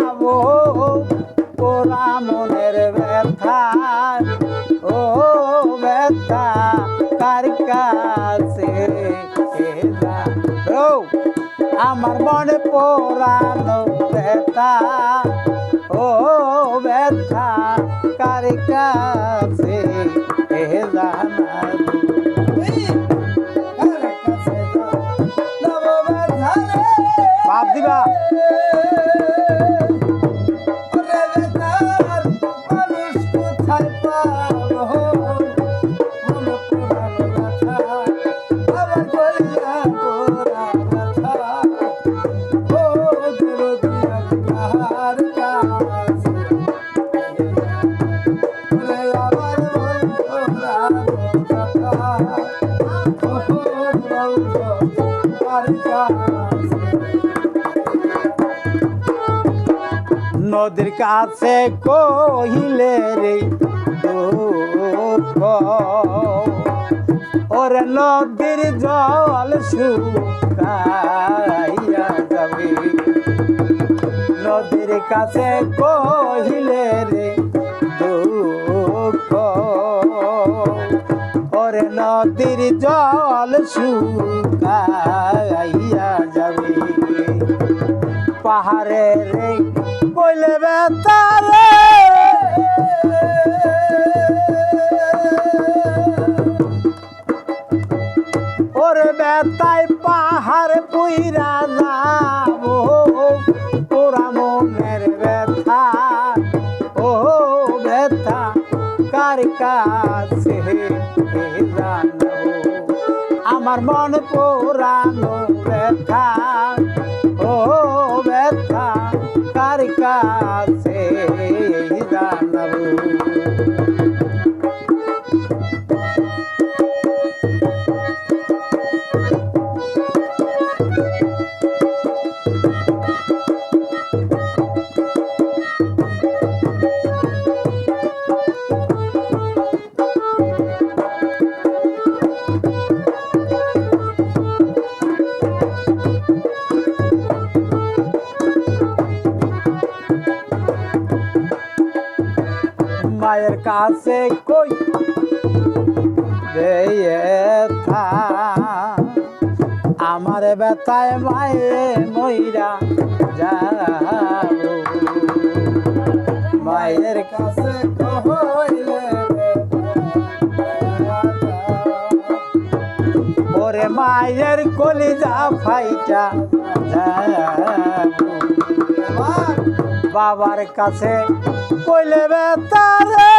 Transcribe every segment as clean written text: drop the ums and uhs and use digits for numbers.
যাবো পোড়া মনের ব্যথা ও ব্যথা কার কাছে ও আমার মনে পোড়ানো ব্যথা ও ব্যথা কার কাছে জানাবো বাপ দিবা নদীর কাছে কহিলে রে দুঃখ ওরে নদীর জল শুকাইয়া যাবে নদীর কাছে কহিলে রে দুঃখ ওরে নদীর জল শুকাইয়া যাবে পাহাড়ে রে কইলে বেতারে ওরে বেতাই পাহাড় পুইরা যাবো তোরা মনের ব্যথা ও ব্যথা কার কাছে জানাবো আমার মন পোড়ানো ব্যথা ও ব্যথা কার কাছে জানাবো মায়ের কাছে কই ব্যথা আমার ব্যথায় মায়ে মইরা যাবো মায়ের কাছে কইলে ওরে মায়ের কলিজা ফাইটা যাবো বাবার কাছে কইলে বেতারে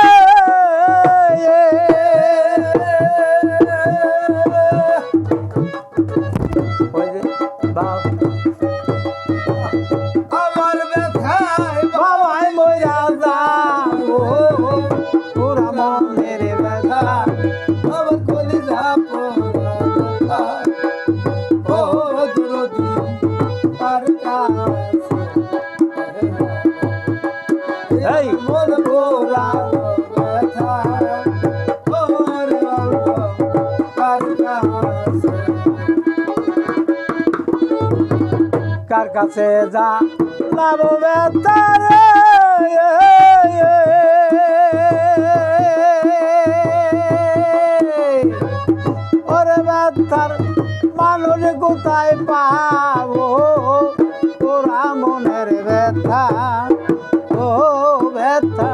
আমার ব্যথায় বাবাই মইরা যাবো পুরা মনের ব্যথা আমার কলিজা পোড়া ও দুরদি আর এই মন পোড়া ব্যথা ওর কার কাছে যা লাভ বেতারে ওরে ব্যথার মানুষ কোথায় পাবো তোরা মনের ব্যথা ও ব্যথা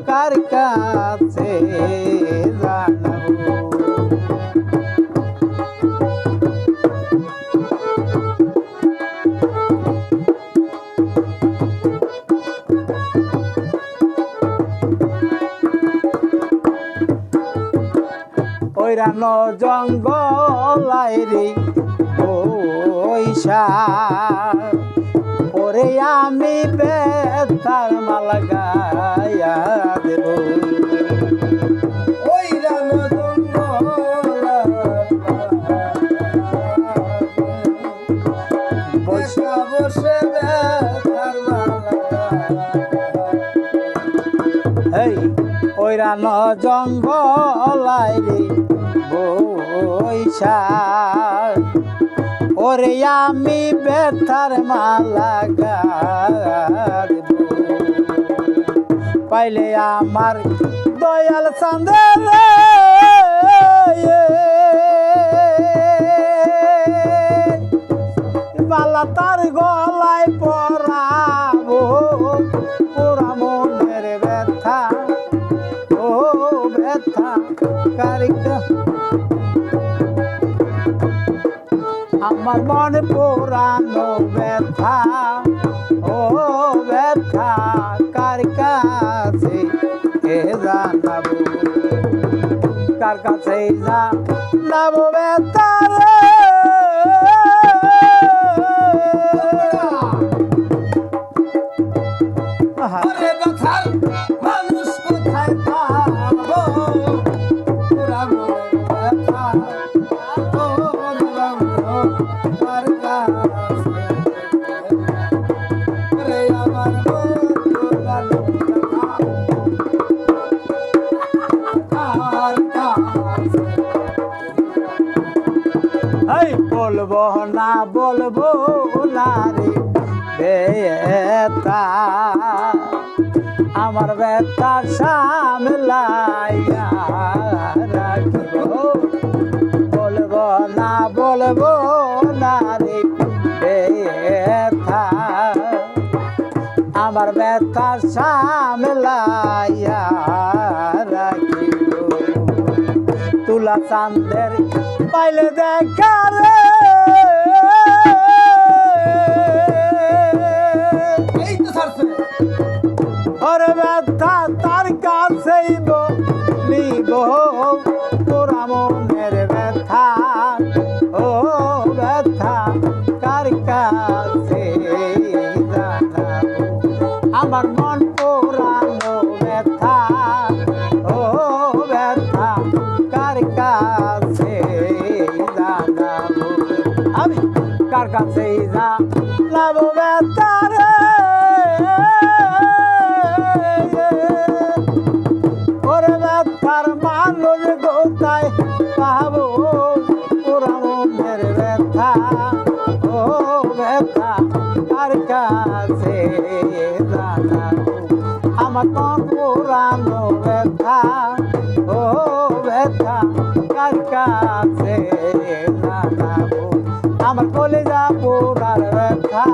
কার কাছে জানাবো ওইরানো জঙ্গলাইরি বৈশা ওরে আমি বেতার মালা গায়া দেব ওইরানো জঙ্গলা বৈশা বসে বেতার মালা এই ওইরানো জঙ্গলাইরি বৈশা ওরে আমি বেতার মালা গাব পাইলে আমার দয়াল চাঁদের বালা তার গলায় পরাবো পুরা মনের ব্যথা ও ব্যথা কারিকা আমার মন পুরানো ব্যথা ও ব্যথা কার কাছে জানাবো কার কাছে জানাবো ব্যথা রে ওরে ব্যথার মানুষ কোথায় পাবো পুরা মনের ব্যথা ও কার কাছে রে আমার মন পুরানো ব্যথা কার কাছে এই বলবো না রে বেতা আমার বেতা সামলাইয়া রাখিব বলবো না রে বেতা আমার বেতা সামলাইয়া রাখিব তুলা চাঁদের পাইলে দেখা রে এই তো ছাড়ছে ওরে ব্যথা তার কাছেই বলিব তোরা মনের ব্যথা ও ব্যথা কার কাছে জানাবো আমার মন পুরানো ব্যথা ও ব্যথা কার কাছে জানাবো আমি কার কাছে জানাবো ব্যথা রে ওরে ব্যথার মানুষ কোথায় পাবো পুরা মনের ব্যথা ও ব্যথা কার কাছে জানাবো আমার মন পুরানো ব্যথা ও ব্যথা কার কাছে জানাবো আমার কলিজা পুরার ব্যথা